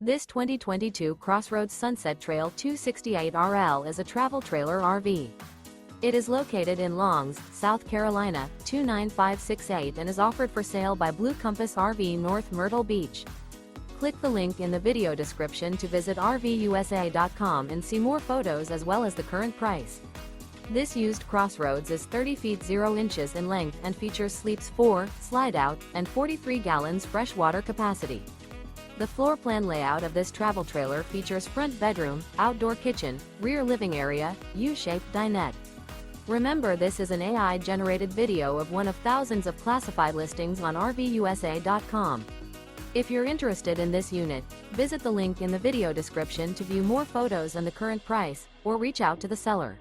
This 2022 CrossRoads Sunset Trail 268RL is a travel trailer RV. It is located in Longs, South Carolina, 29568 and is offered for sale by Blue Compass RV North Myrtle Beach. Click the link in the video description to visit RVUSA.com and see more photos as well as the current price. This used CrossRoads is 30 feet 0 inches in length and features sleeps 4, Slideout, and 43 gallons freshwater capacity. The floor plan layout of this travel trailer features front bedroom, outdoor kitchen, rear living area, U-shaped dinette. Remember, this is an AI-generated video of one of thousands of classified listings on RVUSA.com. If you're interested in this unit, visit the link in the video description to view more photos and the current price, or reach out to the seller.